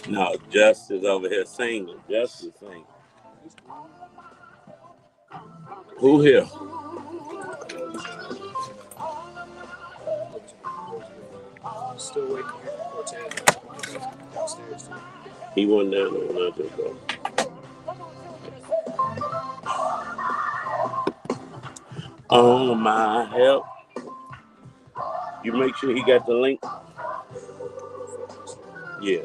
No, Justice over here singing. Justice singing. Who here? Still waiting for Cortez downstairs. He wasn't there no nothing, bro. Oh my help. You make sure he got the link. Yeah.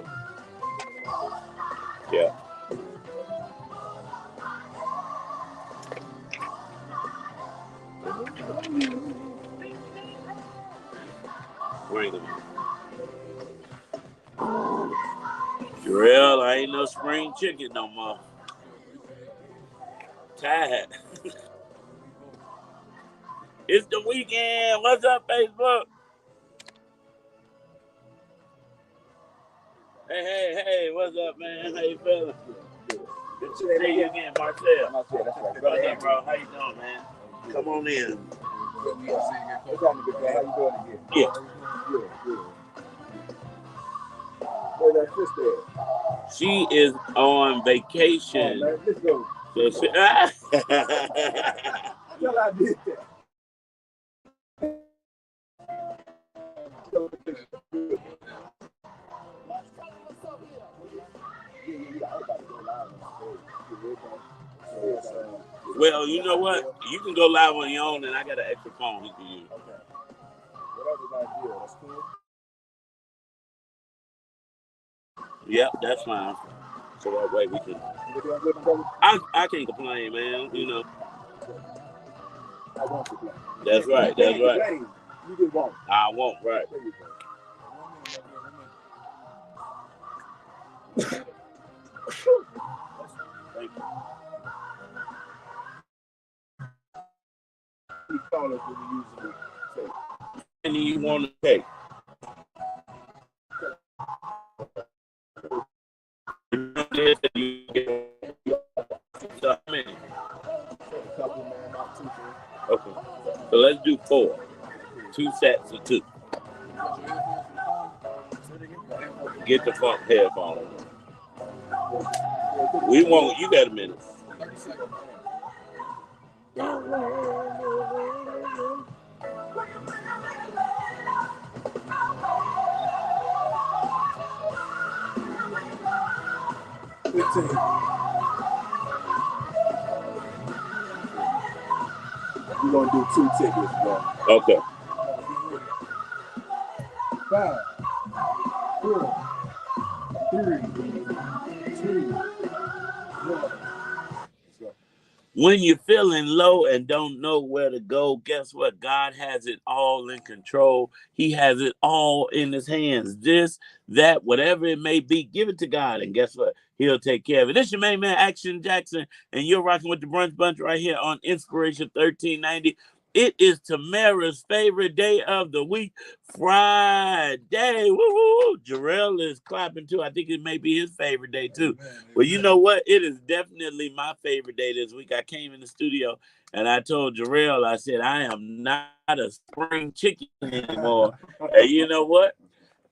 Yeah. Bring him. Jarrell, I ain't no spring chicken no more. Tired. It's the weekend. What's up, Facebook? Hey, what's up, man? How you feeling? Good to see you again, Marcel. What's up, bro? How you doing, man? Come on in. How you doing again? Yeah. Good. Where's that sister at? She is on vacation. Oh, man, let's go. So she, Tell I did that. Well, you know what? You can go live on your own, and I got an extra phone you can use. Okay. Whatever's ideal, that's cool. Yep, that's fine. So that way we can. I can't complain, man. You know. I won't complain. That's right. That's right. You just won't. I won't. Right. There you go. Thank you. He call us when we usually say. And you want to take? Okay. So let's do 4. 2 sets of 2. Get the funk headphones. We won't. You got a minute. We're going to do 2 tickets, bro. Okay. 5, 4, 3, 2, 1. When you're feeling low and don't know where to go, guess what? God has it all in control. He has it all in his hands. This, that, whatever it may be, give it to God. And guess what? He'll take care of it. This is your main man, Action Jackson, and you're rocking with the Brunch Bunch right here on Inspiration 1390. It is Tamara's favorite day of the week, Friday. Woo-hoo! Jarrell is clapping too. I think it may be his favorite day too. Well, you know what? It is definitely my favorite day this week. I came in the studio and I told Jarrell, I said, I am not a spring chicken anymore. And you know what?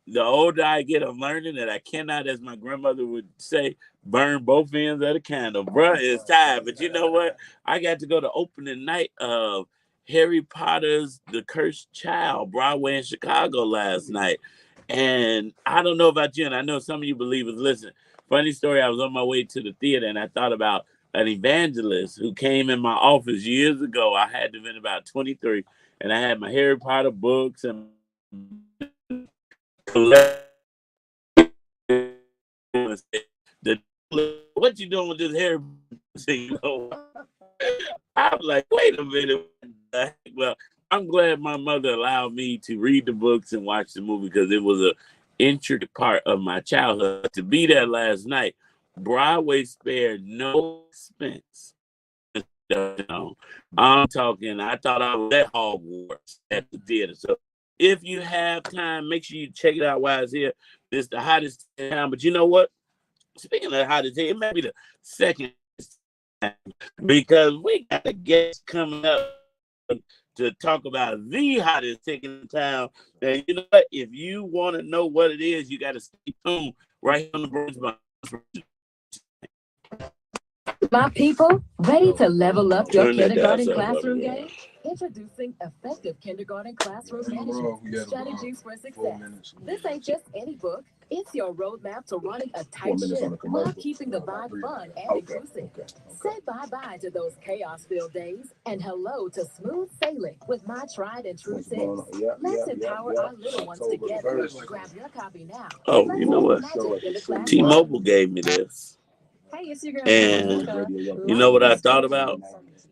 The older I get, I'm learning that I cannot, as my grandmother would say, burn both ends of the candle. Bruh, it's time. But you know what? I got to go to opening night of Harry Potter's The Cursed Child, Broadway in Chicago last night. And I don't know about you, and I know some of you believers listen. Funny story, I was on my way to the theater, and I thought about an evangelist who came in my office years ago. I had to have been about 23, and I had my Harry Potter books and what you doing with this Harry Potter? I was like, wait a minute. Well, I'm glad my mother allowed me to read the books and watch the movie because it was an intricate part of my childhood. To be there last night, Broadway spared no expense. I'm talking, I thought I was at Hogwarts at the theater. So if you have time, make sure you check it out while it's here. It's the hottest town. But you know what? Speaking of the hottest town, it may be the second time because we got a guest coming up to talk about the hottest ticket in town. And you know what? If you want to know what it is, you got to stay tuned right here on the Brunch. My people, ready to level up your Turn that kindergarten down, classroom brother. game? Introducing effective kindergarten classroom management strategies for success. This ain't just any book. It's your roadmap to running a tight ship while keeping the vibe fun and inclusive. Say bye-bye to those chaos-filled days and hello to smooth sailing with my tried and true tips. Let's empower our little ones together. Grab your copy now. Oh, you know what? T-Mobile gave me this. Hey, it's your girl. And you know what I thought about?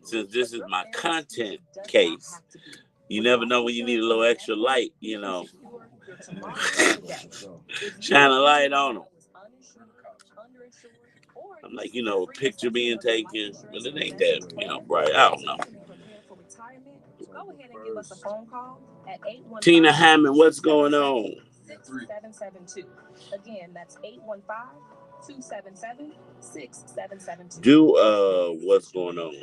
Since this is my content case, you never know when you need a little extra light, you know. Shine a light on them. I'm like, you know, a picture being taken, but it ain't that, you know, bright. I don't know. Tina Hammond, what's going on? 6772. Again, that's 815-277-6772. Do what's going on?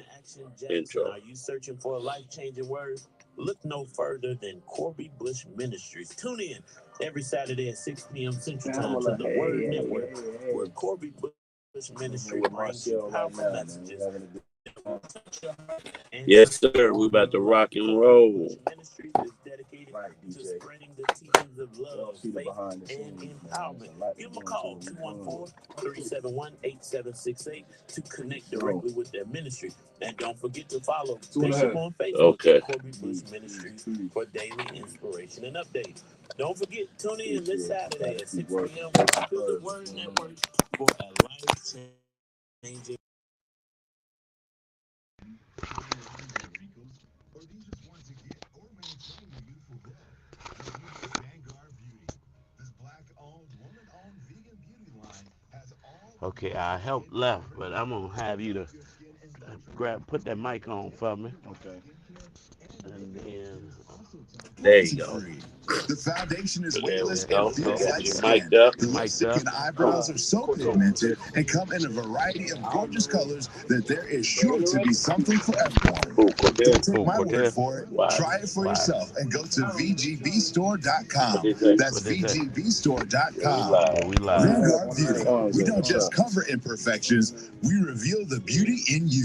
Intro. Are you searching for a life-changing word? Look no further than Corby Bush Ministries. Tune in every Saturday at 6 p.m. Central Time to the Word Network, where Corby Bush Ministry brings you powerful messages. Yes, sir. We about to rock and roll. Ministry is dedicated to spreading the teachings of love, faith, and empowerment. Give them a call, 214-371-8768 to connect directly with their ministry. And don't forget to follow Bishop on Facebook, Okay. Corby Bush Ministries, for daily inspiration and updates. Don't forget, tune in this Saturday at 6 p.m. to the Word Network for a life-changing. Okay, I helped left, but I'm gonna have you to put that mic on for me. Okay. And then there you go. The foundation is There we weightless go. and fits like Your skin. mic up. The lipstick and eyebrows are so pigmented and come in a variety of gorgeous colors that there is sure to be something for everyone. Ooh, Don't Cortez. take my word for it. Wow. Try it for Wow. yourself and go to VGBstore.com. That's VGBstore.com. Yeah, we live. Vanguard Beauty. We don't just cover imperfections, we reveal the beauty in you.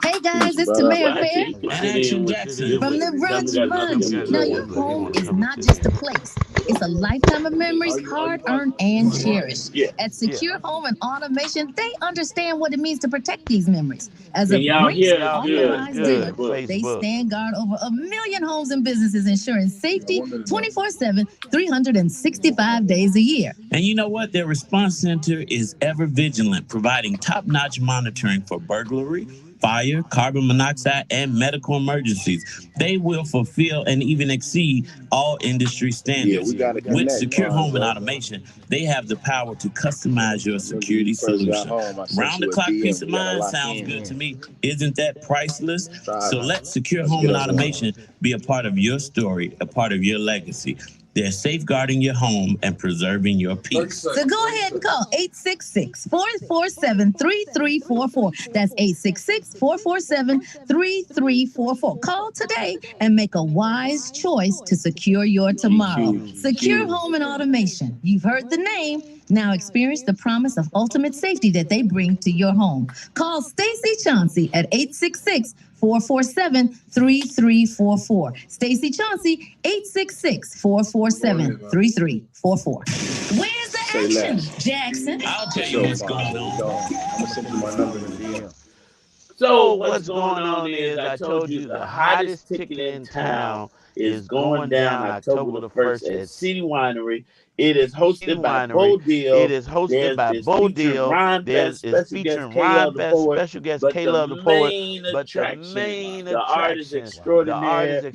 Hey guys, it's Tamara Fair And Action Jackson. from the Brunch Bunch. Now, your home is not just a place. It's a lifetime of memories, hard-earned and cherished. At Secure Home and Automation, they understand what it means to protect these memories. As a great authorized dealer, they stand guard over 1 million homes and businesses, ensuring safety 24/7, 365 days a year. And you know what? Their response center is ever vigilant, providing top-notch monitoring for burglary, fire, carbon monoxide, and medical emergencies. They will fulfill and even exceed all industry standards. With Secure Home and Automation, they have the power to customize your security solution. Round-the-clock peace of mind sounds good to me. Isn't that priceless? So let Secure Home and Automation be a part of your story, a part of your legacy. They're safeguarding your home and preserving your peace. So go ahead and call 866-447-3344. That's 866-447-3344. Call today and make a wise choice to secure your tomorrow. Secure Home and Automation. You've heard the name. Now experience the promise of ultimate safety that they bring to your home. Call Stacy Chauncey at 866-447-3344. Stacy Chauncey, 866-447-3344. Where's the action, Jackson? I'll tell you what's going on. I'm gonna send you my number in the DM. So what's going on is I told you the hottest ticket in town is going down October the 1st at City Winery. It is hosted by Bo Deal. There's featuring Ron Best, special guest K-Love the Poet. But the main attraction, the artist extraordinaire,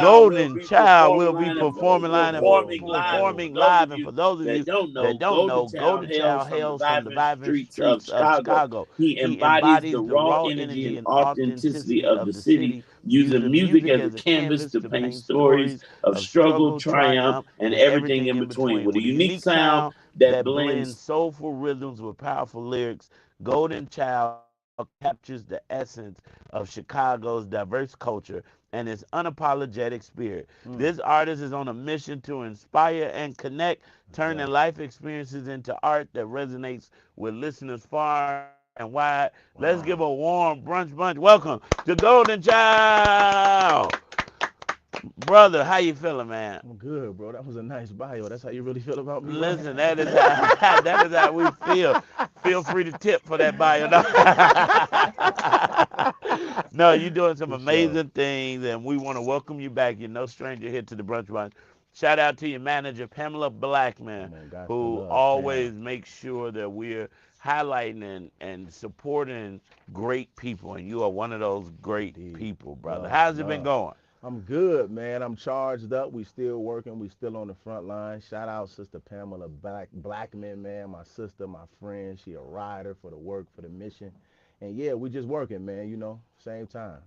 Golden Child will be performing live. And for those of you that don't know, Golden Child hails from the vibrant streets of Chicago. He embodies the raw energy and authenticity of the city, using music as a canvas to paint stories of struggle, triumph, and everything in between. With a unique sound that blends soulful rhythms with powerful lyrics, Golden Child captures the essence of Chicago's diverse culture and its unapologetic spirit. This artist is on a mission to inspire and connect, turning life experiences into art that resonates with listeners far and wide. Let's give a warm brunch bunch welcome to Golden Child. Brother, how you feeling, man? I'm good, bro. That was a nice bio. That's how you really feel about me, bro? Listen, that is how that is how we feel. Feel free to tip for that bio. No, no, you're doing some For sure. amazing things, and we want to welcome you back. You're no stranger here to the Brunch Bunch. Shout out to your manager, Pamela Blackman, Man, got the who love, always Pam. makes sure that we're highlighting and supporting great people, and you are one of those great Indeed. people, brother. Love, How's it been love. going? I'm good, man. I'm charged up. We still working. We still on the front line. Shout out Sister Pamela Blackman, man. My sister, my friend. She a rider for the work, for the mission. And yeah, we just working, man, same time.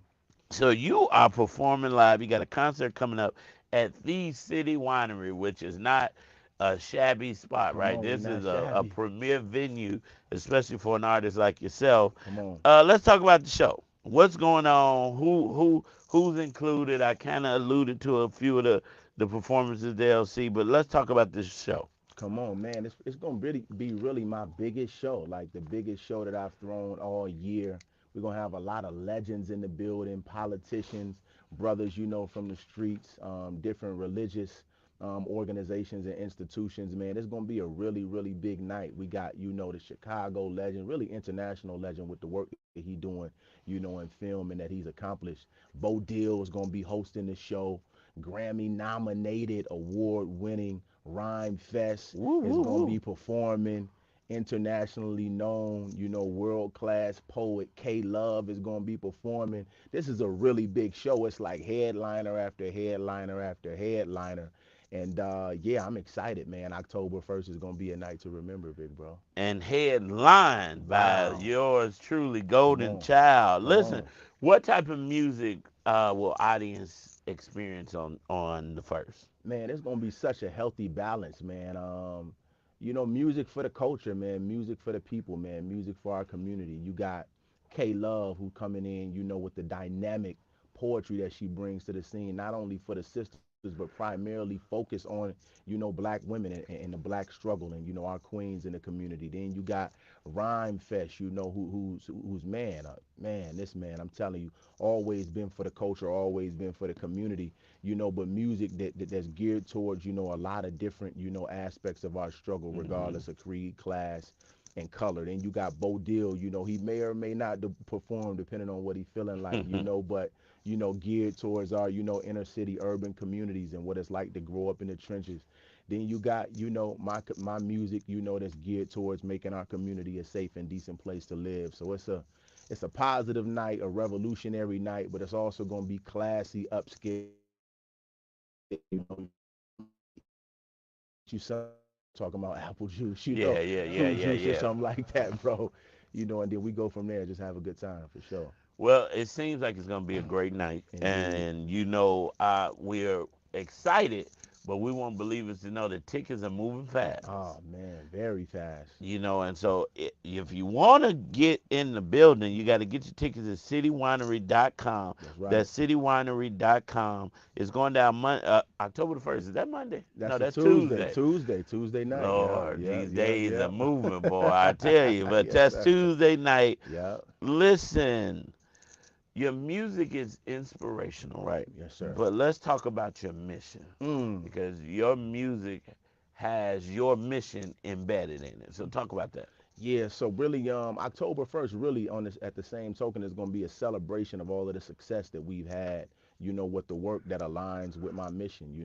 So you are performing live. You got a concert coming up at the City Winery, which is not a shabby spot, Come right? on, we This not is a shabby. premier venue, especially for an artist like yourself. Come on. Let's talk about the show. What's going on? Who's included? I kind of alluded to a few of the performances they'll see, but let's talk about this show. Come on, man. It's gonna really be really my biggest show, like the biggest show that I've thrown all year. We're gonna have a lot of legends in the building, politicians, brothers, from the streets, different religious organizations and institutions. Man, it's gonna be a really, really big night. We got, the Chicago legend, really international legend with the work that he doing, in film and that he's accomplished. Bo Dill is gonna be hosting the show. Grammy nominated, award winning Rhyme Fest Woo, is woo, going to be woo. performing. Internationally known, world class poet K Love is going to be performing. This is a really big show. It's like headliner after headliner after headliner. And yeah, I'm excited, man. October 1st is going to be a night to remember, big bro. And headlined by Wow. yours truly, Come Golden on. Child. Come Listen, on. what type of music will audience experience on the first? Man, it's gonna be such a healthy balance, man. Music for the culture, man. Music for the people, man. Music for our community. You got K Love who coming in, with the dynamic poetry that she brings to the scene, not only for the sisters, but primarily focus on, black women and the black struggle and our queens in the community. Then you got Rhyme Fest, who's man, this man, I'm telling you, always been for the culture, always been for the community, but music that's geared towards, a lot of different, aspects of our struggle, Hmm. regardless of creed, class, and color. Then you got Bo Dill, he may or may not perform depending on what he feeling like, but geared towards our, inner city urban communities and what it's like to grow up in the trenches. Then you got, my music, that's geared towards making our community a safe and decent place to live. So it's a positive night, a revolutionary night, but it's also going to be classy, upscale. You talking about apple juice, Yeah, yeah, yeah, fruit yeah, juice or yeah. something like that, bro. And then we go from there, just have a good time for sure. Well, it seems like it's gonna be a great night, Indeed. and we're excited, but we want believers to know that tickets are moving fast. Oh man, very fast. And so if you want to get in the building, you got to get your tickets at citywinery.com. That's right. That's citywinery.com. It's going down October the 1st. Is that Monday? That's No, a that's Tuesday. Tuesday. Tuesday night. Yep, Lord, yep, these yep, days are yep. moving, boy. I tell you. But Yes, that's sir. Tuesday night. Yep. Listen, your music is inspirational, right? Yes, sir. But let's talk about your mission Mm. because your music has your mission embedded in it. So talk about that. Yeah, so really, October 1st, really on this at the same token is gonna be a celebration of all of the success that we've had, with the work that aligns with my mission.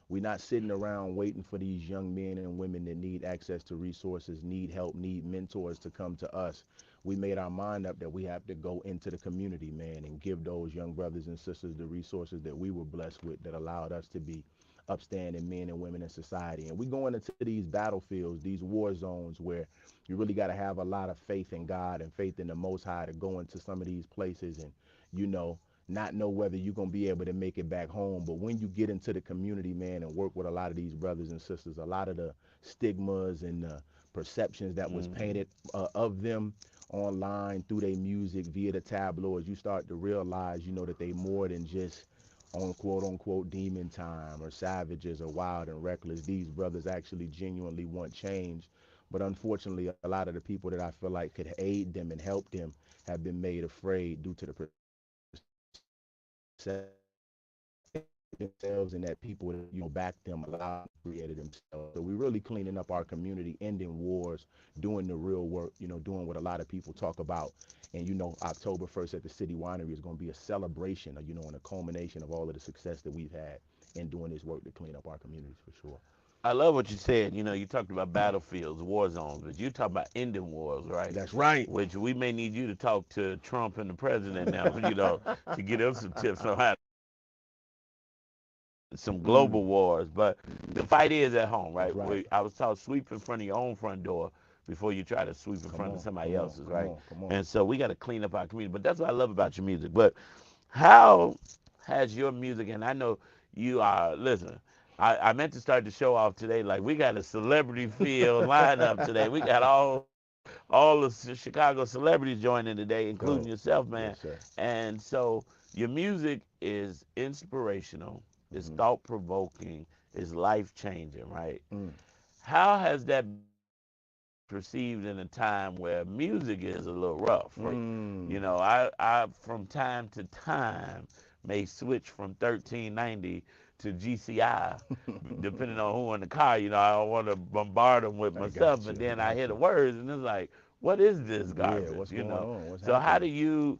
We're not sitting around waiting for these young men and women that need access to resources, need help, need mentors to come to us. We made our mind up that we have to go into the community, man, and give those young brothers and sisters the resources that we were blessed with that allowed us to be upstanding men and women in society. And we going into these battlefields, these war zones where you really got to have a lot of faith in God and faith in the Most High to go into some of these places and, you know, not know whether you're going to be able to make it back home. But when you get into the community, man, and work with a lot of these brothers and sisters, a lot of the stigmas and the perceptions that was Hmm. painted of them online through their music via the tabloids, you start to realize, you know, that they more than just on quote unquote demon time or savages or wild and reckless. These brothers actually genuinely want change. But unfortunately, a lot of the people that I feel like could aid them and help them have been made afraid due to the perception themselves and that people that, you know, back them allow them to create it themselves. So we're really cleaning up our community, ending wars, doing the real work, you know, doing what a lot of people talk about. And you know, October 1st at the City Winery is going to be a celebration, you know, and a culmination of all of the success that we've had in doing this work to clean up our communities for sure. I love what you said. You know, you talked about battlefields, war zones, but you talk about ending wars, right? That's right. Which we may need you to talk to Trump and the president now, you know, to get them some tips on how some global wars. But the fight is at home, That's right? right. I was taught sweep in front of your own front door before you try to sweep in Come front of on, somebody come on, else's, come right? on, come on. And so we got to clean up our community. But that's what I love about your music. But how has your music, and I know you are, listen, I meant to start the show off today. Like, we got a celebrity field lineup today. We got all the Chicago celebrities joining today, including Go. yourself, man. Yes, sir. And so your music is inspirational, it's Hmm. thought provoking, it's life changing, right? Mm. How has that perceived in a time where music is a little rough? Right? You Mm. know, I from time to time may switch from 1390 to GCI, depending on who in the car. You know, I don't want to bombard them with I my stuff, got but you. I then I got hear the you. words and it's like, what is this Yeah, garbage? what's You going know. on? What's So happening? how do you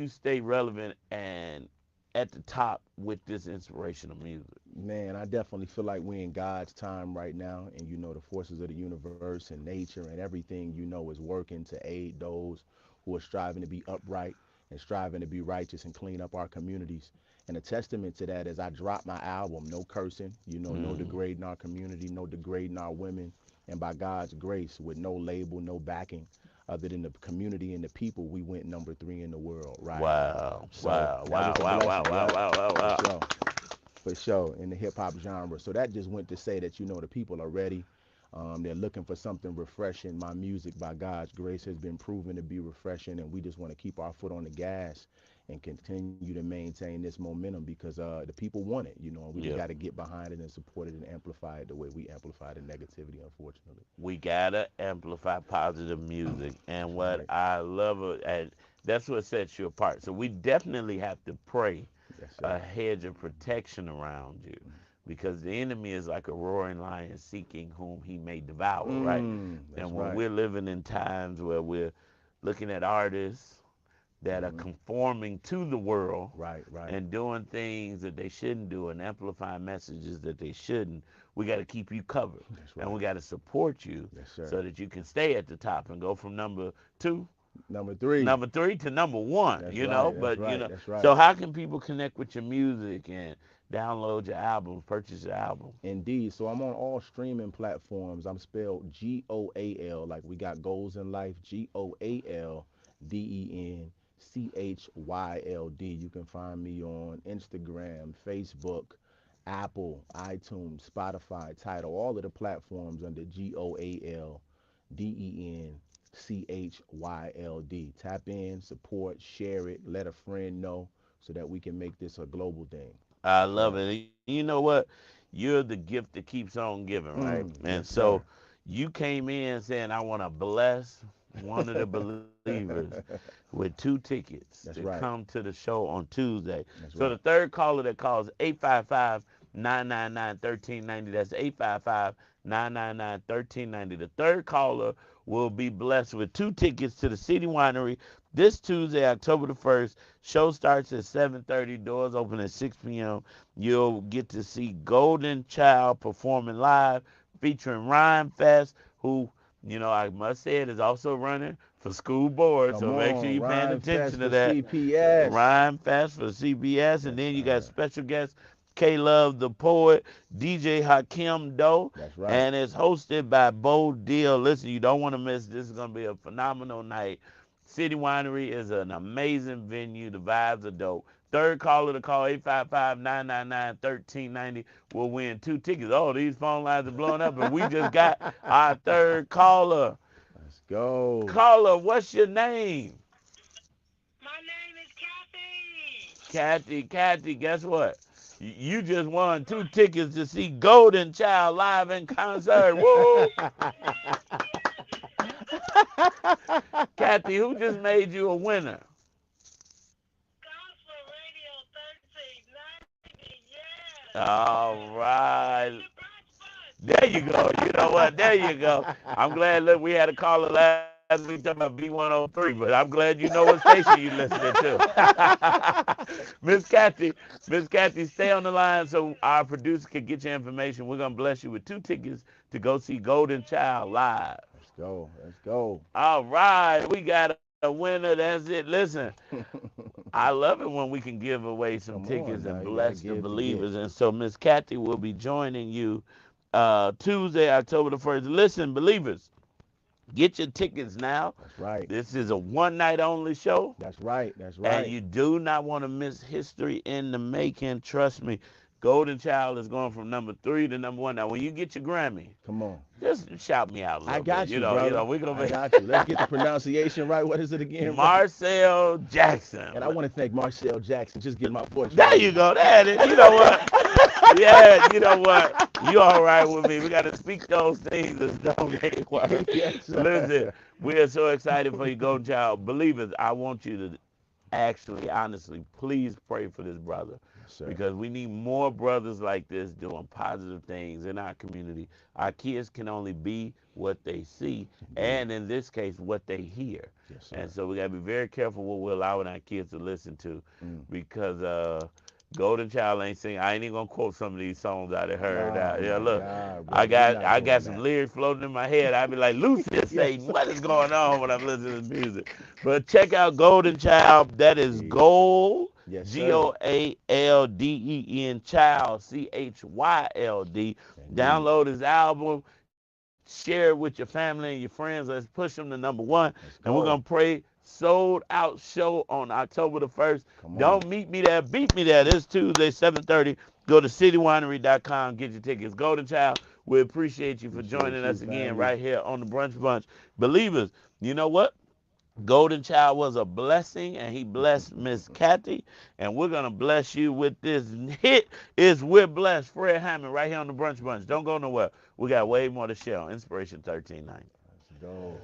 stay relevant and at the top with this inspirational music? Man, I definitely feel like we're in God's time right now. And, you know, the forces of the universe and nature and everything, you know, is working to aid those who are striving to be upright and striving to be righteous and clean up our communities. And a testament to that is I dropped my album, No Cursing, you know, no Mm, degrading our community, no degrading our women. And by God's grace, with no label, no backing, other than the community and the people, we went #3 in the world, right? wow, So wow, that wow, was a wow, wow, blessing, wow, yeah, wow, wow, for wow. sure. For sure, in the hip hop genre. So that just went to say that, you know, the people are ready. They're looking for something refreshing. My music, by God's grace, has been proven to be refreshing, and we just want to keep our foot on the gas and continue to maintain this momentum because the people want it, you know, and we just got Yeah. to get behind it and support it and amplify it the way we amplify the negativity, unfortunately. We gotta amplify positive music, and That's what right. I love, and that's what sets you apart. So we definitely have to pray Yes, a sir. hedge of protection around you, because the enemy is like a roaring lion seeking whom he may devour, right? That's And when right. we're living in times where we're looking at artists that are Hmm. conforming to the world Right, right. and doing things that they shouldn't do and amplifying messages that they shouldn't, we got to keep you covered That's and we right. got to support you Yes, sir. so that you can stay at the top and go from two, #3. number 3 to number 1, That's you right. know. That's But, right. That's right. so how can people connect with your music and download your albums, purchase your album? Indeed. So I'm on all streaming platforms. I'm spelled GOAL, like we got goals in life. GOALDENCHYLD. You can find me on Instagram, Facebook, Apple, iTunes, Spotify, Tidal, all of the platforms under GOALDENCHYLD. Tap in, support, share it, let a friend know so that we can make this a global thing. I That's love right. it. You know what? You're the gift that keeps on giving, right? And Yes, so sir. you came in saying, I want to bless one of the believers with 2 tickets to That's come right. to the show on Tuesday. That's So the right. third caller that calls 855-999-1390. That's 855-999-1390. The third caller will be blessed with 2 tickets to the City Winery this Tuesday, October the 1st. Show starts at 7:30. Doors open at 6 p.m. You'll get to see Golden Child performing live featuring Rhyme Fest, who, I must say it, is also running for school board. Come So make sure on, you're paying Rhyme attention Fest to for that. CPS. Rhyme Fest for CBS. And Yes, then you got sir. special guest K Love the Poet, DJ Hakim Doe, That's right. and it's hosted by Bo Deal. Listen, you don't want to miss. This is going to be a phenomenal night. City Winery is an amazing venue. The vibes are dope. Third caller to call 855-999-1390 will win 2 tickets. Oh, these phone lines are blowing up, and we just got our third caller. Let's go. Caller, what's your name? My name is Kathy. Kathy, guess what? You just won 2 tickets to see Golden Child live in concert. Woo! Kathy, who just made you a winner? Gospel Radio 1390. Yeah. All right. The Brunch Bus. There you go. You know what? There you go. I'm glad that we had a caller last week talking about B103, but I'm glad you know what station you listening to. Miss Kathy, stay on the line so our producer can get your information. We're gonna bless you with 2 tickets to go see Golden Child live. Let's go. Let's go. All right, we got a winner. That's it. Listen, I love it when we can give away some Come tickets on now. and You gotta bless the give to get. believers. And so Miss Kathy will be joining you Tuesday, October the 1st. Listen, believers, get your tickets now. That's right. This is a one night only show. That's right. That's And right. you do not want to miss history in the making. Trust me. Golden Child is going from number 3 to number 1. Now, when you get your Grammy, Come on. just shout me out a little I got bit. you, brother. We're gonna I got you. Let's get the pronunciation right. What is it again? Marcel Jackson. And I want to thank Marcel Jackson. Just get my voice. There right. you go. There it is. You know what? Yeah, you know what? You all right with me. We got to speak those things as though they were. Yes, sir. Listen, we are so excited for you, Golden Child. Believers, I want you to actually, honestly, please pray for this brother. Sir. Because we need more brothers like this doing positive things in our community. Our kids can only be what they see, and in this case, what they hear. Yes, sir. And so we got to be very careful what we're allowing our kids to listen to, because Golden Child ain't singing. I ain't even gonna quote some of these songs I done heard out. Yeah, look, God, I got some that. lyrics floating in my head. I'd be like, Lucius Satan, what is going on when I'm listening to music? But check out Golden Child. That is Gold. Yes, sir. GOALDEN Child, CHYLD. Download his album, share it with your family and your friends. Let's push them to number 1. And we're gonna pray sold out show on October the 1st. Don't meet me there, beat me there. This Tuesday, 7:30. Go to citywinery.com, get your tickets. Golden Child, we appreciate you for joining us again right here on the Brunch Bunch. Believers, you know what? Golden Child was a blessing, and he blessed Miss Kathy, and we're going to bless you with this hit. Is We're Blessed, Fred Hammond, right here on the Brunch Bunch. Don't go nowhere. We got way more to share on Inspiration 1390. Let's go.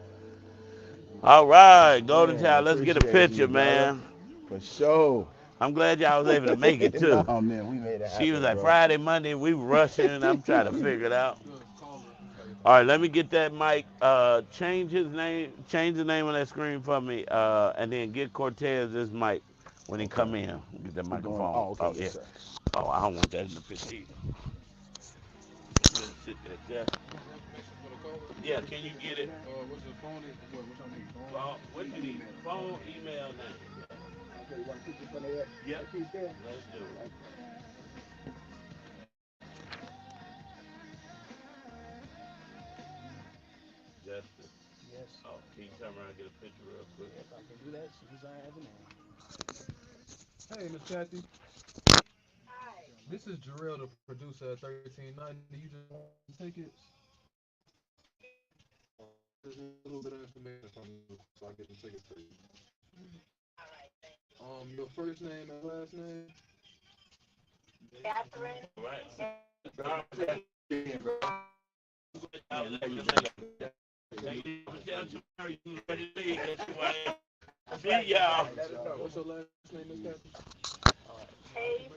All right, Golden Child, let's get a picture, man. For sure. I'm glad y'all was able to make it, too. Oh, man, we made it happen, She was like, bro. Friday, Monday, we rushing. I'm trying to figure it out. All right, let me get that mic. Change the name on that screen for me, and then get Cortez this mic when he come in. Get that microphone. Oh, okay, yeah. yes, sir. Oh, I don't want that in the picture either. Just sit there. Yeah, can you get it? What's your phone? What do you need? Phone, email, name. Okay, you want to keep this one there? Yep. Keep there? Let's do it. Justin. Yes. Oh, can you turn around and get a picture real quick? Yes, I can do that as soon as I have it on. Hey, Miss Kathy. Hi. This is Jarrell, the producer at 1390. You just want tickets? There's a little bit of information from you, so I get the tickets for you. All right, thank you. Your first name and last name? Catherine. Right. See y'all. What's your last name, Miss Kathy? Hayes,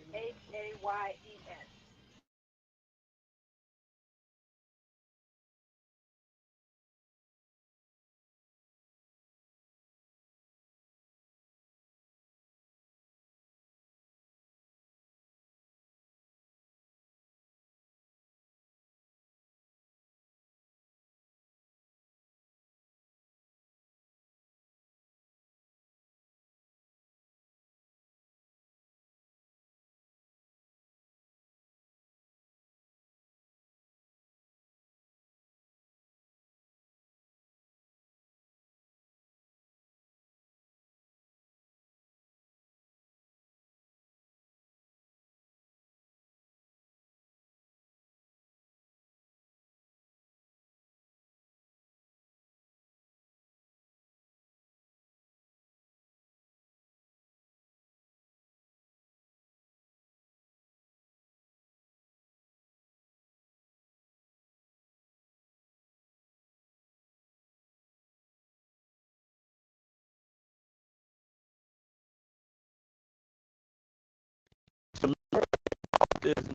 this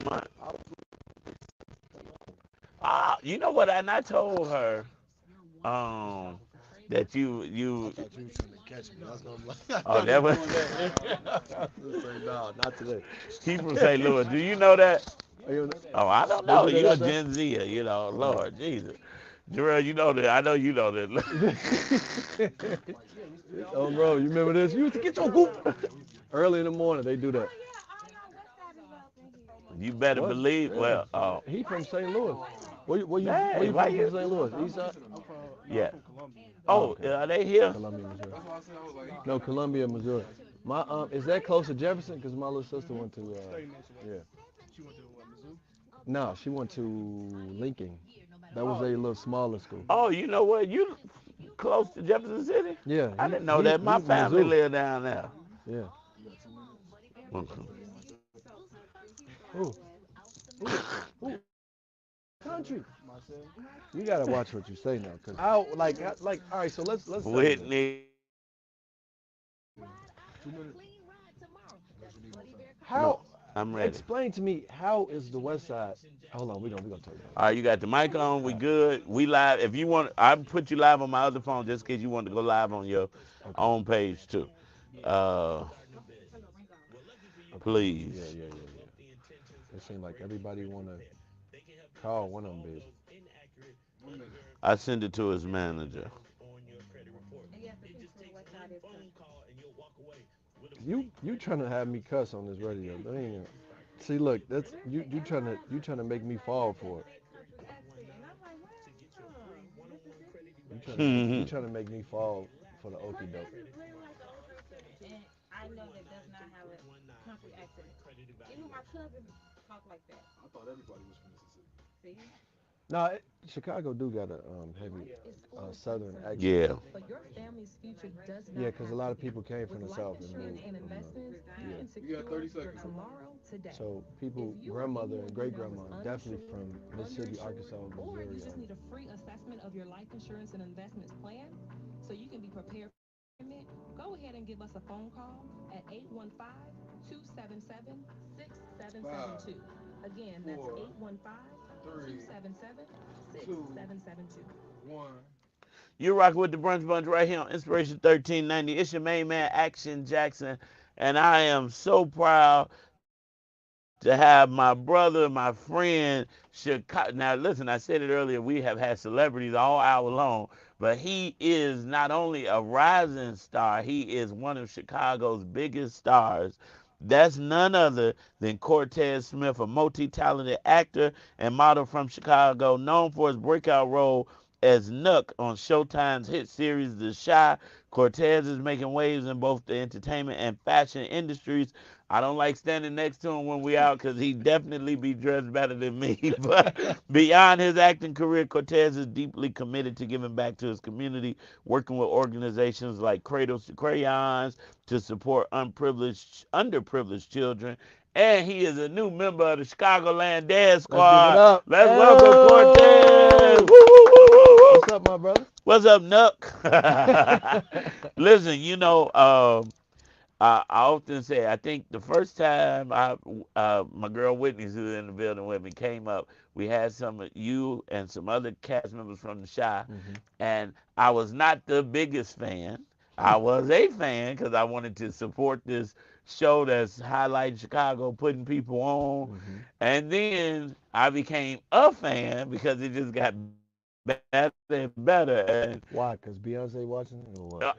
month. You know what? And I told her that I you thought you was trying to catch me. That's what I'm like. I oh thought you that was was doing that. I was saying, no, not today. he from St. Louis. Do you know that? Are you, Oh, I don't they know. do that You a out there? Gen Z, you know, Oh. Lord Jesus. Jarrell, you know that. I know you know that. Oh, bro, you remember this? You used to get your goop. Early in the morning, they do that. You better What? believe. Yeah. Well, oh, He from St. Louis. Where hey, you why from you? St. Louis? East side? Yeah. from Columbia. Oh, Oh, okay. are they here? Columbia, Missouri. No, Columbia, Missouri. My is that close to Jefferson? Because my little sister went to 30 minutes away. yeah. She went to what, Mizzou? No, she went to Lincoln. That was a little smaller school. Oh, you know what? You close to Jefferson City? Yeah, I didn't know that. he My family Mizzou. lived down there. Yeah. Mhm. Who? Who? Country. Myself. You gotta watch what you say now, cause I like. All right, so let's settle this. Whitney. How? I'm ready. Explain to me how is the West Side? Hold on, we gonna talk about All right, you got the mic on. We it. good. We live. If you want, I put you live on my other phone just in case you want to go live on your Okay. own page too. Uh, Okay. please. Yeah. It seems like everybody wanna call one of them big. I send it to his manager. You trying to have me cuss on this radio? That ain't. See, look, that's you trying to make me fall for it. You trying to make me fall for the okey doke. No, Chicago do got a heavy southern accent. Yeah. Yeah, because a lot of people came from the south and moved. So people, grandmother and great grandma, definitely from Mississippi, Arkansas, Missouri. You're rocking with the Brunch Bunch right here on Inspiration 1390. It's your main man, Action Jackson, and I am so proud to have my brother, my friend, Chicago. Now, listen, I said it earlier, we have had celebrities all hour long, but he is not only a rising star, he is one of Chicago's biggest stars. That's none other than Cortez Smith, a multi-talented actor and model from Chicago, known for his breakout role as Nook on Showtime's hit series The Chi. Cortez is making waves in both the entertainment and fashion industries. I don't like standing next to him when we out because he definitely be dressed better than me. But beyond his acting career, Cortez is deeply committed to giving back to his community, working with organizations like Cradles to Crayons to support underprivileged children. And he is a new member of the Chicagoland Dance Let's give it Squad. up. Let's welcome Cortez. Oh! Woo, woo, woo, woo, woo. What's up, my brother? What's up, Nook? Listen, I often say, I think the first time my girl Whitney's who's in the building with me came up, we had some of you and some other cast members from the Chi, and I was not the biggest fan. I was a fan because I wanted to support this show that's highlighting Chicago, putting people on, and then I became a fan because it just got better and better. And Why? Cause Beyonce watching it or what?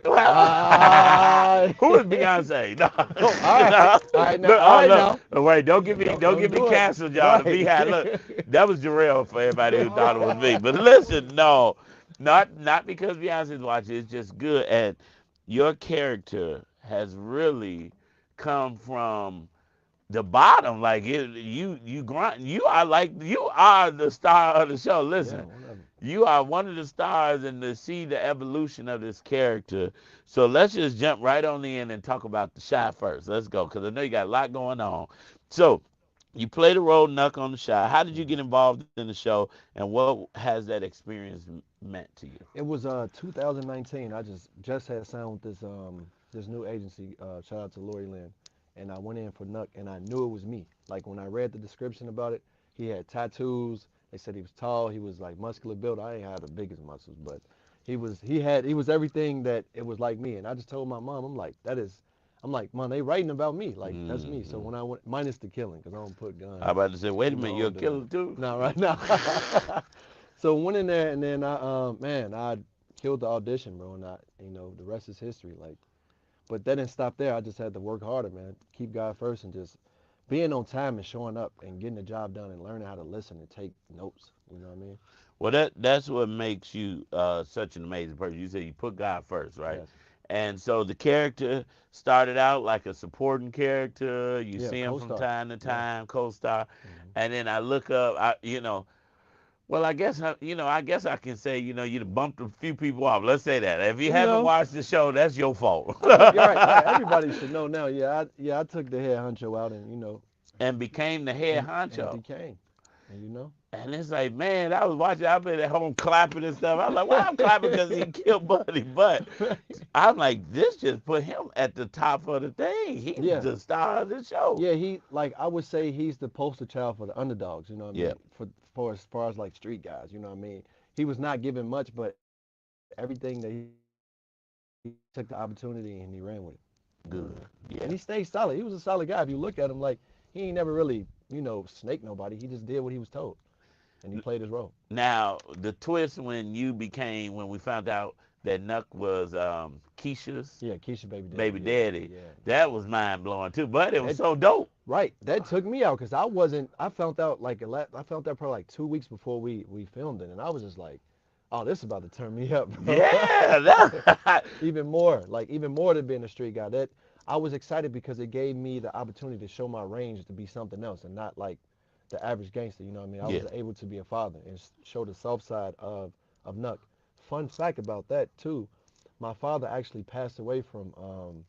who is Beyonce? No, Oh, all right, no. all right now, Look, all oh right look. now. Wait, don't get me Do it. canceled, y'all. The Right. Beehive. Look, that was Jarrell for everybody who thought it was me. But listen, no, not because Beyonce's watching. It's just good, and your character has really come from the bottom. Like you grunt. You are the star of the show. Yeah, Listen, whatever. you are one of the stars, and to see the evolution of this character. So let's just jump right on in and talk about the Chi first. Let's go, because I know you got a lot going on. So you played the role Nuck on the Chi. How did you get involved in the show, and what has that experience meant to you? It was 2019. I just had signed with this new agency. Shout out to Lori Lynn, and I went in for Nuck, and I knew it was me. Like when I read the description about it, he had tattoos. They said he was tall. He was like muscular built. I ain't had the biggest muscles, but he was everything that it was like me. And I just told my mom, I'm like, Mom, they writing about me. Like that's me. So when I went, minus the killing, because I don't put guns. I'm about to say, wait a minute, I you're a don't do killer that. too? No, right now. So went in there, and then I killed the audition, bro, and the rest is history. Like, but that didn't stop there. I just had to work harder, man. Keep God first, and just being on time and showing up and getting the job done and learning how to listen and take notes. You know what I mean? Well, that's what makes you such an amazing person. You said you put God first, right? Yes. And so the character started out like a supporting character. You Yeah, see him from co-star. time to Yeah. time, co-star, Hmm. and then I look up, well, I guess I can say, you bumped a few people off. Let's say that. If you You haven't know, watched the show, that's your fault. you're right. Everybody should know now. I took the head honcho out, and And became the head and honcho. became, and. And it's like, man, I was watching, I've been at home clapping and stuff. I was like, why I'm clapping because he killed Buddy? But I'm like, this just put him at the top of the thing. He's Yeah. the star of the show. Yeah, I would say he's the poster child for the underdogs, you know what I Yeah. mean? For as far as like street guys, you know what I mean? He was not given much, but everything that he took the opportunity and he ran with it. You know what I Good. mean? Yeah. And he stayed solid. He was a solid guy. If you look at him, like he ain't never really, snaked nobody. He just did what he was told, and he played his role. Now, the twist when we found out that Nuck was Keisha's Yeah, Keisha baby daddy. baby daddy, Yeah. that was mind blowing too. But it was That so dope. right. That took me out because I wasn't. I found out I found out probably like 2 weeks before we filmed it, and I was just like, oh, this is about to turn me up, bro. Yeah. Even more than being a street guy. That I was excited because it gave me the opportunity to show my range to be something else and not like the average gangster. You know what I mean? I Yeah. was able to be a father and show the soft side of Nuck. Fun fact about that too, my father actually passed away from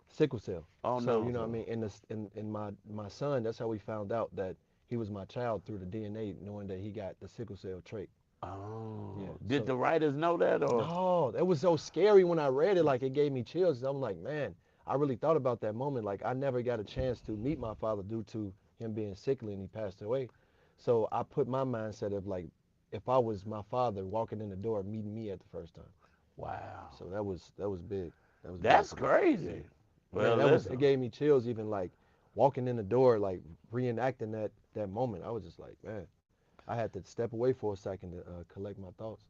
sickle cell. Oh So no. you know what I mean. In my son, that's how we found out that he was my child through the DNA, knowing that he got the sickle cell trait. Oh. Yeah. Did So the writers know that or? no, that was so scary when I read it. Like it gave me chills. I'm like, man, I really thought about that moment. Like I never got a chance to meet my father due to him being sickly and he passed away. So I put my mindset of like, if I was my father walking in the door meeting me at the first time. Wow. So that was big. That was big That's for me. Yeah. crazy. Well, Man, listen. it gave me chills even like walking in the door, like reenacting that moment. I was just like, man, I had to step away for a second to collect my thoughts.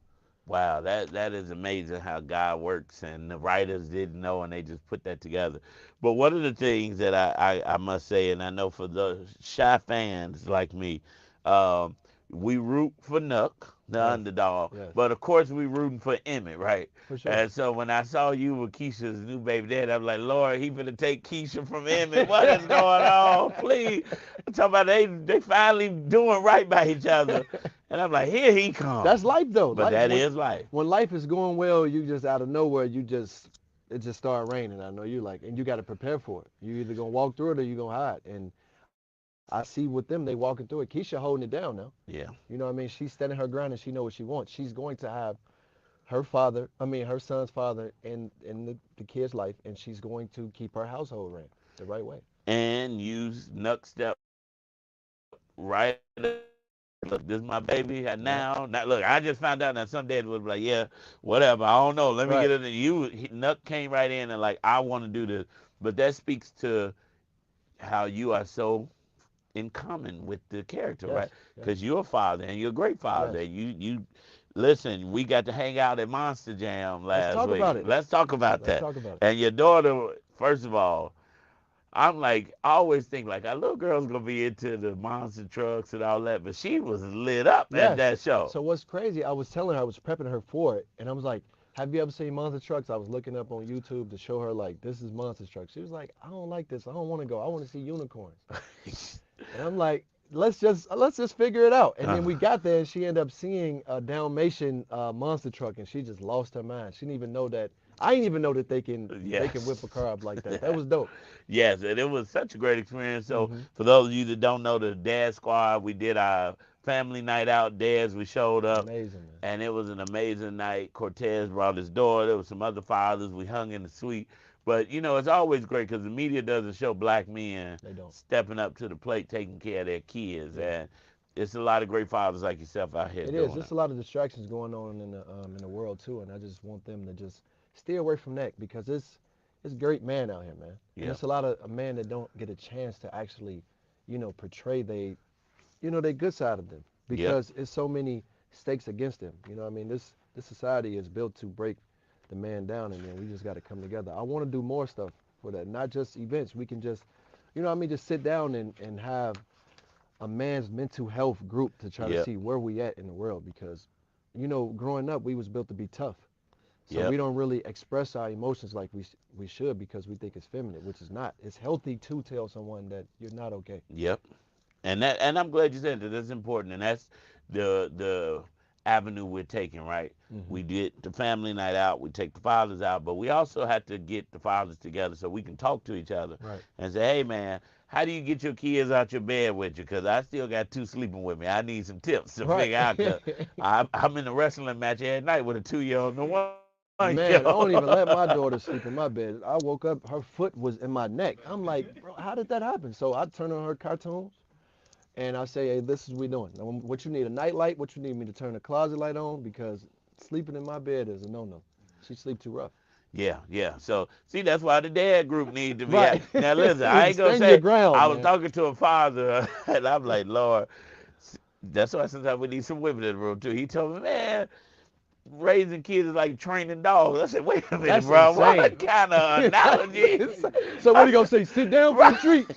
Wow, that is amazing how God works, and the writers didn't know, and they just put that together. But one of the things that I must say, and I know for the shy fans like me, um, we root for Nuck, the Yes, underdog, yes, but of course we rooting for Emmett, right? for sure. And so when I saw you with Keisha's new baby daddy, I'm like, Lord, he finna take Keisha from Emmett. What is going on? Please. I'm talking about they finally doing right by each other. And I'm like, here he comes. That's life though. But Life that is life. when life is going well, you just out of nowhere, it just start raining. I know you like, and you got to prepare for it. You either gonna walk through it or you gonna hide. And I see with them, they walking through it. Keisha holding it down now. Yeah. You know what I mean? She's standing her ground and she know what she wants. She's going to have her son's father in the kid's life, and she's going to keep her household ran the right way. And you Nuck step right up. Look, this is my baby Yeah. now. Now, look, I just found out that some dads would be like, yeah, whatever. I don't know. Let me Right. get it. Nuck came right in and like, I want to do this. But that speaks to how you are so in common with the character, Yes. right? Yes. Because you're a father and you're a great father. Yes. You listen. We got to hang out at Monster Jam Let's last talk week. about it. Let's talk about Let's that. talk about it. And your daughter, first of all, I'm like, I always think like a little girl's gonna be into the monster trucks and all that, but she was lit up at Yes. that show. So what's crazy? I was telling her, I was prepping her for it, and I was like, "Have you ever seen monster trucks?" I was looking up on YouTube to show her like, "This is monster trucks." She was like, "I don't like this. I don't want to go. I want to see unicorns." And I'm like, let's just figure it out. And then we got there, and she ended up seeing a Dalmatian monster truck, and she just lost her mind. She didn't even know that. I didn't even know that they can whip a car up like that. That was dope. Yes, and it was such a great experience. So Hmm. for those of you that don't know the Dad Squad, we did our family night out. Dads, we showed up, Amazing, man. and it was an amazing night. Cortez brought his daughter. There was some other fathers. We hung in the suite. But, you know, it's always great because the media doesn't show black men They don't. stepping up to the plate, taking care of their kids. Yeah. And it's a lot of great fathers like yourself out here It doing is. it. There's a lot of distractions going on in the world too, and I just want them to just stay away from that because it's great man out here, man. And Yeah. it's a lot of men that don't get a chance to actually, portray they good side of them because it's so many stakes against them. You know what I mean? This society is built to break the man down, and then we just got to come together. I want to do more stuff for that, not just events. We can just, just sit down and have a man's mental health group to try to see where we at in the world because, growing up, we was built to be tough. So we don't really express our emotions like we should because we think it's feminine, which is not. It's healthy to tell someone that you're not okay. Yep. And I'm glad you said that. That's important, and that's the avenue we're taking, right? Mm-hmm. We did the family night out. We take the fathers out, but we also have to get the fathers together so we can talk to each other and say, "Hey, man, how do you get your kids out your bed with you? Because I still got 2 sleeping with me. I need some tips to figure out. Cause I'm in a wrestling match every night with a 2-year-old and a 1-year-old." Man, I don't even let my daughter sleep in my bed. I woke up, her foot was in my neck. I'm like, bro, how did that happen? So I turn on her cartoons. And I say, hey, this is what we doing. What you need, a night light? What you need me to turn the closet light on? Because sleeping in my bed is a no-no. She sleep too rough. Yeah. So, see, that's why the dad group need to be Right. out. Now, listen, I ain't going to Stand say, your ground, I was man. talking to a father, and I'm like, Lord, that's why sometimes we need some women in the room, too. He told me, man, raising kids is like training dogs. I said, wait a minute, That's bro. insane. What kind of analogy? So what are you going to say? Sit down for the treat?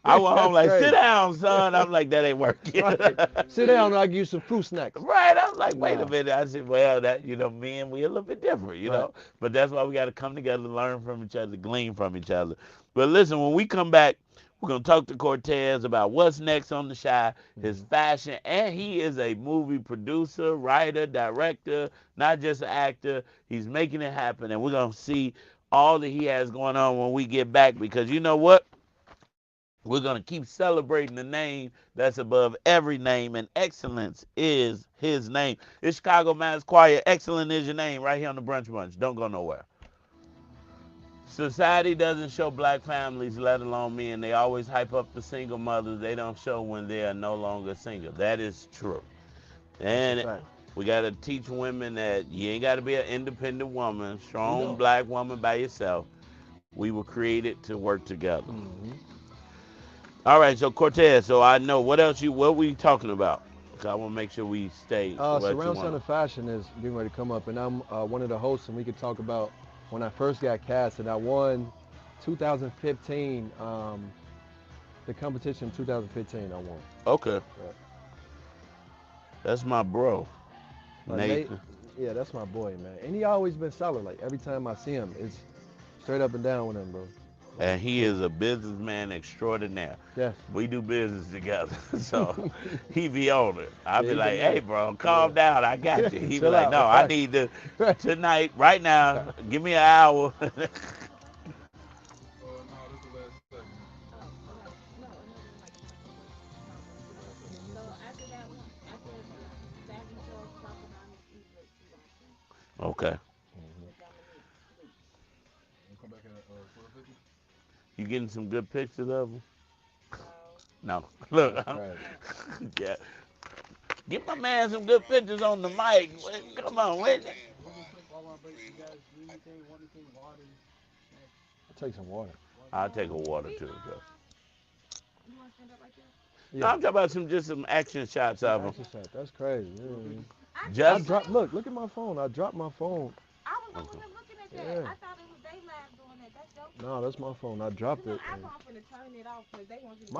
I went home like, crazy. sit down, son. I'm like, that ain't working. Right. Sit down and I'll give you some fruit snacks. Right. I was like, wait Nah. a minute. I said, well, that, men, we a little bit different, know. But that's why we got to come together, learn from each other, glean from each other. But listen, when we come back, we're going to talk to Cortez about what's next on the Shy, his fashion, and he is a movie producer, writer, director, not just an actor. He's making it happen, and we're going to see all that he has going on when we get back because you know what? We're going to keep celebrating the name that's above every name, and excellence is his name. It's Chicago Mass Choir. Excellent is your name right here on the Brunch Bunch. Don't go nowhere. Society doesn't show black families, let alone men. They always hype up the single mothers. They don't show when they are no longer single. That is true. And we got to teach women that you ain't got to be an independent woman, strong black woman by yourself. We were created to work together. Mm-hmm. All right, so Cortez, so I know what we talking about? So I want to make sure we stay. Surround Sound of Fashion is getting ready to come up, and I'm one of the hosts, and we could talk about when I first got cast, and I won 2015, the competition 2015 I won. Okay. Right. That's my bro, Nathan. Yeah, that's my boy, man. And he always been solid. Like, every time I see him, it's straight up and down with him, bro. And he is a businessman extraordinaire. Yes. We do business together. So he be on it. I be like, hey, bro, calm down. I got you. He be like, no, I need to, tonight, right now, give me an hour. Okay. You getting some good pictures of him? No. Look, yeah. Get my man some good pictures on the mic. Come on, wait. I'll take some water. I'll take a water too. You want to stand up right there? Yeah. No, I'm talking about some action shots of him. Action shot. That's crazy. Just look at my phone. I dropped my phone. I was over here looking at that. I thought it was they live doing that. That's your phone. No, that's my phone. I dropped it. I'm finna turn it off because they want you to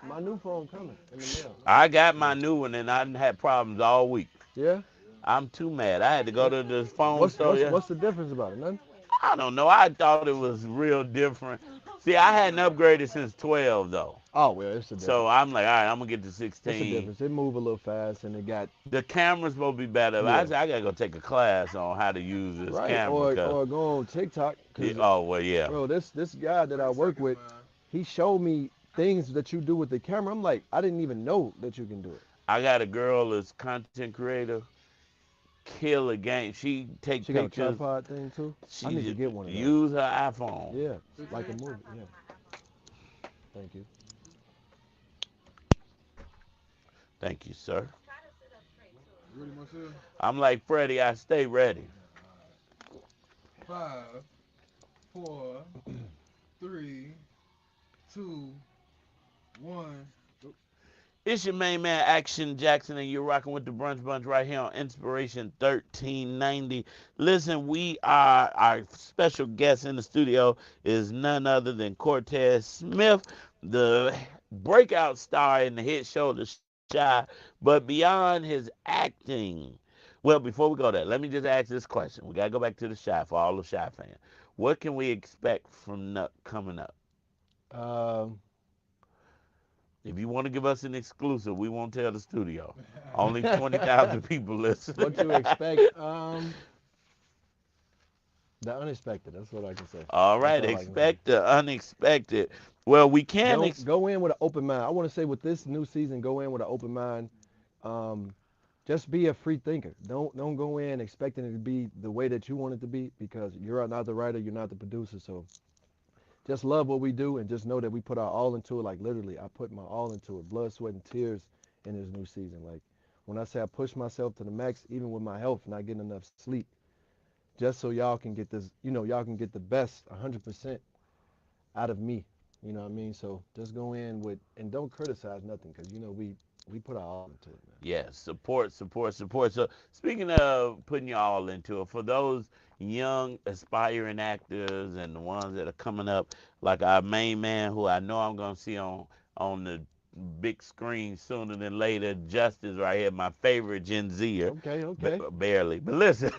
my new phone coming in the mail. I got my new one and I done had problems all week. Yeah? I'm too mad. I had to go to the phone store. What's the difference about it? Nothing? I don't know. I thought it was real different. See, I hadn't upgraded since 12 though. Oh, well, it's a difference. So I'm like, all right, I'm gonna get to 16. It's a difference. It move a little fast, and it got the camera's supposed to be better. Yeah. I gotta go take a class on how to use this camera. Or go on TikTok. Oh well, yeah. Bro, this guy that I work with, he showed me things that you do with the camera. I'm like, I didn't even know that you can do it. I got a girl that's content creator. killer game. She take She got a pictures. tripod thing too. I need to She get one of those. use her iPhone. Yeah, like a movie. Yeah. Thank you. Thank you, sir. Try to sit up straight too. You ready, Marcel? I'm like Freddie. I stay ready. 5, 4, 3, 2, 1. It's your main man, Action Jackson, and you're rocking with the Brunch Bunch right here on Inspiration 1390. Listen, our special guest in the studio is none other than Cortez Smith, the breakout star in the hit show The Shy. But beyond his acting, well, before we go there, let me just ask this question. We got to go back to The Shy for all the Shy fans. What can we expect from coming up? Um, If you want to give us an exclusive, we won't tell the studio. Only 20,000 people listen. what to expect? The unexpected. That's what I can say. All right, expect the unexpected. Well, we can go in with an open mind. I want to say with this new season, go in with an open mind. Just be a free thinker. Don't go in expecting it to be the way that you want it to be, because you're not the writer, you're not the producer. So just love what we do and just know that we put our all into it. Like literally, I put my all into it, blood, sweat, and tears in this new season. Like when I say I push myself to the max, even with my health, not getting enough sleep, just so y'all can get this, y'all can get the best 100% out of me. You know what I mean? So just go in with, and don't criticize nothing, because we put our all into it, man. Yes, support, support, support. So speaking of putting you all into it, for those young aspiring actors and the ones that are coming up, like our main man, who I know I'm gonna see on the big screen sooner than later, Justice right here, my favorite Gen Zer. Okay. Barely, but listen,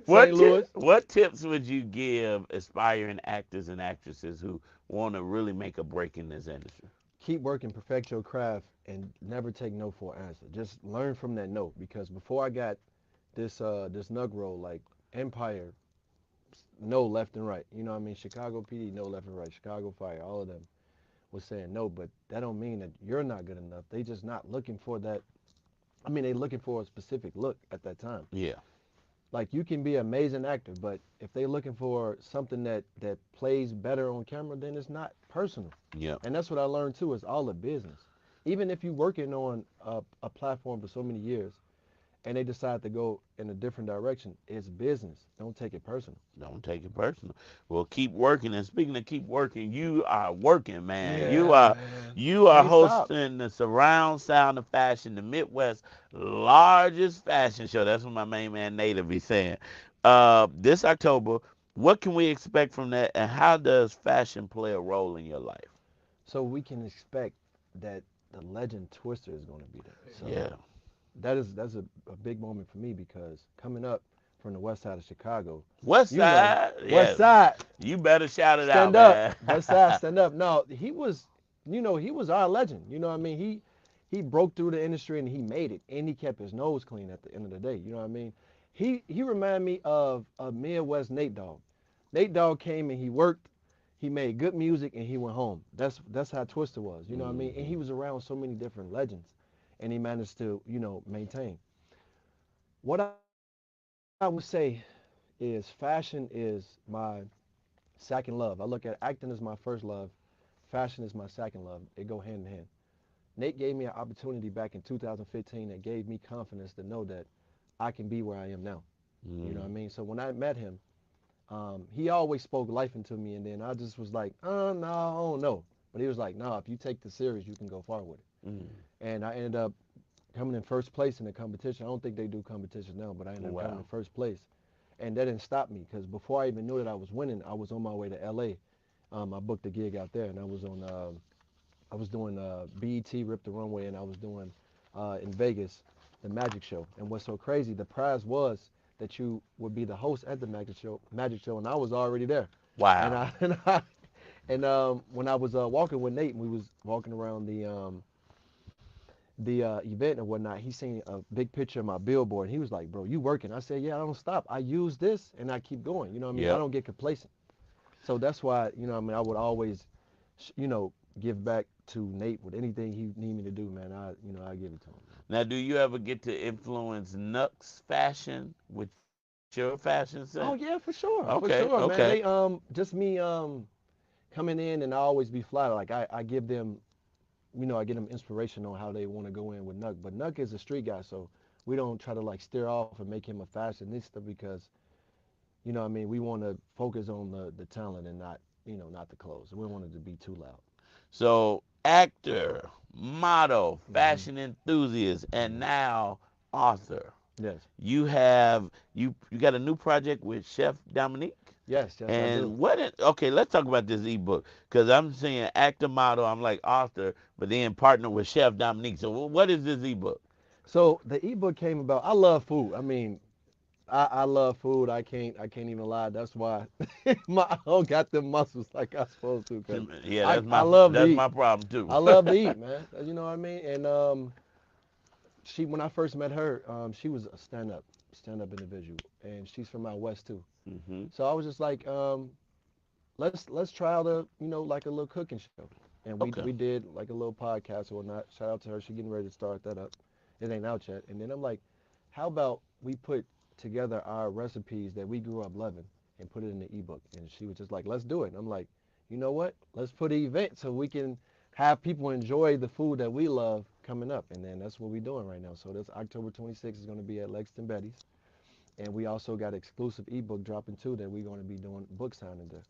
Louis. what tips would you give aspiring actors and actresses who want to really make a break in this industry? Keep working, perfect your craft, and never take no for an answer. Just learn from that no, because before I got this nug role, like Empire, no left and right. You know what I mean? Chicago PD, no left and right. Chicago Fire, all of them was saying no, but that don't mean that you're not good enough. They just not looking for that. I mean, they looking for a specific look at that time. Yeah. Like you can be an amazing actor, but if they looking for something that plays better on camera, then it's not personal. Yeah. And that's what I learned too, is all the business. Even if you're working on a platform for so many years and they decide to go in a different direction, it's business. Don't take it personal. Don't take it personal. Well, keep working. And speaking of keep working, you are working, man. Yeah, you are Can't stop. hosting the Surround Sound of Fashion, the Midwest largest fashion show. That's what my main man Native be saying. This October, what can we expect from that, and how does fashion play a role in your life? So we can expect that the legend Twister is going to be there. So Yeah. that's a big moment for me, because coming up from the west side of Chicago. West Side? Yes. West Side. You better shout it Stand out, up. man. West Side, stand up. No, he was our legend. You know what I mean? He broke through the industry and he made it, and he kept his nose clean at the end of the day. You know what I mean? He reminded me of Midwest Nate Dogg. Nate Dogg came and he worked, he made good music, and he went home. That's how Twister was. You know what I mean? And he was around so many different legends, and he managed to maintain. What I would say is fashion is my second love. I look at acting as my first love. Fashion is my second love. They go hand in hand. Nate gave me an opportunity back in 2015 that gave me confidence to know that I can be where I am now. You know what I mean? So when I met him, he always spoke life into me, and then I just was like, no, I don't know. But he was like, no, if you take this serious, you can go far with it. And I ended up coming in first place in the competition. I don't think they do competition now, but I ended up coming in first place. And that didn't stop me, because before I even knew that I was winning, I was on my way to LA. I booked a gig out there, and I was doing BET Rip the Runway, and I was doing in Vegas the Magic Show. And what's so crazy, the prize was that you would be the host at the Magic Show, and I was already there. Wow. And when I was walking with Nate, and we was walking around the event and whatnot, he seen a big picture of my billboard. He was like, bro, you working? I said, yeah, I don't stop. I use this and I keep going. You know what I mean? I don't get complacent. So that's why, I would always, give back to Nate with anything he need me to do, man, I give it to him. Now, do you ever get to influence Nuck's fashion with your fashion sense? Oh yeah, Okay, for sure, okay. man. They just me coming in and I always be fly. Like I give them, I get them inspiration on how they want to go in with Nuck. But Nuck is a street guy, so we don't try to like steer off and make him a fashionista because, what I mean, we want to focus on the talent and not, not the clothes. We don't want it to be too loud. So, actor, model, Hmm. fashion enthusiast, and Hmm. now author. Yes, You got a new project with Chef Dominique? yes, I do. And okay, let's talk about this ebook because I'm seeing actor, model, I'm like author, but then partner with Chef Dominique. So what is this ebook? So the ebook came about. I love food. I mean, I love food. I can't even lie. That's why I don't got them muscles like I supposed to. Cause Yeah, I love to that's eat. my problem too. I love to eat, man. You know what I mean? And she when I first met her, she was a stand up individual, and she's from out west too. Hmm. So I was just like, let's try out like a little cooking show, and we Okay. did like a little podcast or whatnot. Shout out to her. She getting ready to start that up. It ain't out yet. And then I'm like, how about we put together our recipes that we grew up loving and put it in the ebook? And she was just like, let's do it. And I'm like, you know what? Let's put an event so we can have people enjoy the food that we love coming up. And then that's what we're doing right now. So this October 26th is going to be at Lexington Betty's. And we also got exclusive ebook dropping too that we're going to be doing book signing there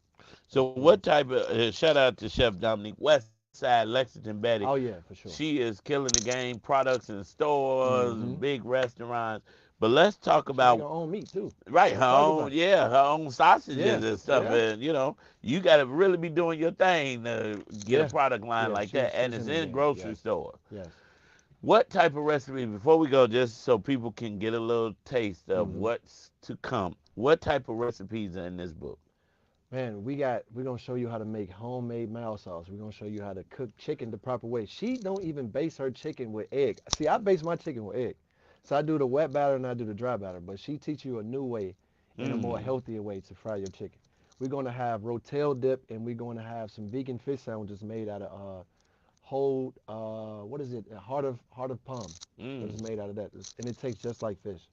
So as well. what type of shout out to Chef Dominique Westside Lexington Betty. Oh yeah, for sure. She is killing the game, products in stores, Hmm. big restaurants. But let's talk She make about her own meat too. right, her Let's talk own, about it. yeah, her own sausages Yeah, and stuff. yeah, And you got to really be doing your thing to get a yeah, product line yeah. like that, and She's it's in the in game. grocery Yes, store. yes. What type of recipe, before we go, just so people can get a little taste of Hmm. what's to come, what type of recipes are in this book? Man, we're gonna show you how to make homemade mild sauce. We're gonna show you how to cook chicken the proper way. She don't even base her chicken with egg. See, I base my chicken with egg. So I do the wet batter and I do the dry batter. But she teach you a new way and a more Mm. healthier way to fry your chicken. We're gonna have rotel dip and we're gonna have some vegan fish sandwiches made out of whole what is it? A heart of palm. That Mm. is made out of that. And it tastes just like fish.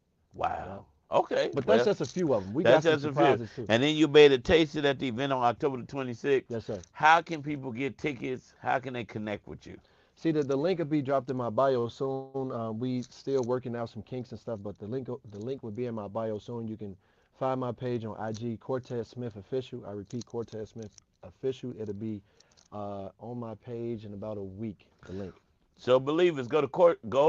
Yeah. Wow. Okay. But that's Well, just a few of them. We that's got some just a few. surprises too. And then you'll be able to taste it at the event on October the 26th. Yes, sir. How can people get tickets? How can they connect with you? See, the link will be dropped in my bio soon. We still working out some kinks and stuff, but the link will be in my bio soon. You can find my page on IG, Cortez Smith Official. I repeat, Cortez Smith Official. It'll be on my page in about a week. The link. So believers, go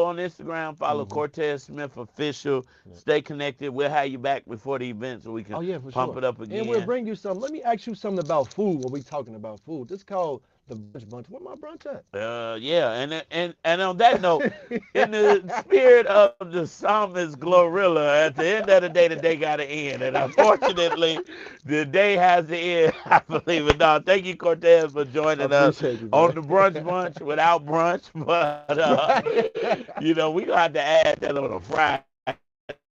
on Instagram, follow Hmm. Cortez Smith Official. Yeah. Stay connected. We'll have you back before the event so we can Oh yeah, for pump sure. it up And we'll again. bring you some. Let me ask you something about food. When we talking about food, this called the brunch bunch. Where my brunch at? Yeah, and on that note, in the spirit of the psalmist Glorilla, at the end of the day got to end. And unfortunately, the day has to end. I believe it. No, thank you, Cortez, for I joining us appreciate you, on man. the brunch bunch without brunch. But, Right. we're going to have to add that on a Friday.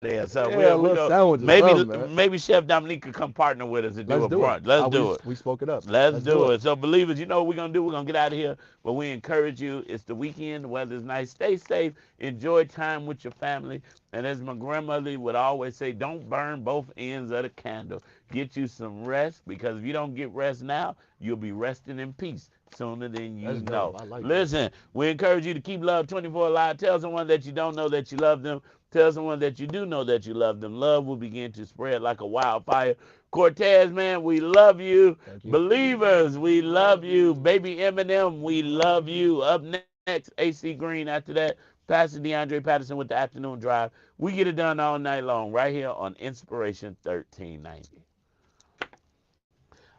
There, so Yeah, a we little go. sandwich or Maybe something, man. maybe Chef Dominique could come partner with us and do Let's a do it. brunch. Let's do it. We spoke it up. Let's Let's do do it. it. So believers, you know what we're gonna do? We're gonna get out of here. But we encourage you. It's the weekend. The weather's nice. Stay safe. Enjoy time with your family. And as my grandmother would always say, don't burn both ends of the candle. Get you some rest because if you don't get rest now, you'll be resting in peace sooner than you Let's know. go. I like that. Listen, we encourage you to keep love 24 alive. Tell someone that you don't know that you love them. Tell someone that you do know that you love them. Love will begin to spread like a wildfire. Cortez, man, we love you. Thank you. Believers, we love you. Baby Eminem, we love you. Up next, AC Green. After that, Pastor DeAndre Patterson with the afternoon drive. We get it done all night long right here on Inspiration 1390.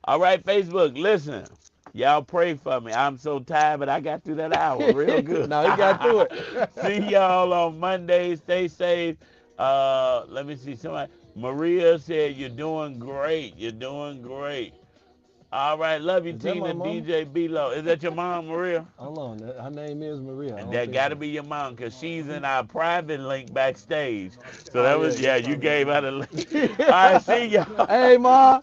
All right, Facebook, listen. Y'all pray for me. I'm so tired, but I got through that hour real good. Now he got through it. See y'all on Monday. Stay safe. Let me see. Somebody, Maria said, you're doing great. You're doing great. All right. Love you, Is that my Tina, mom? DJ Below. Is that your mom, Maria? Hold on. Her name is Maria. I And don't that think got to so. be your mom because she's in our private link backstage. So Oh that yeah, was, that's you probably gave my her the mom. link. All right. See y'all. Hey, Ma.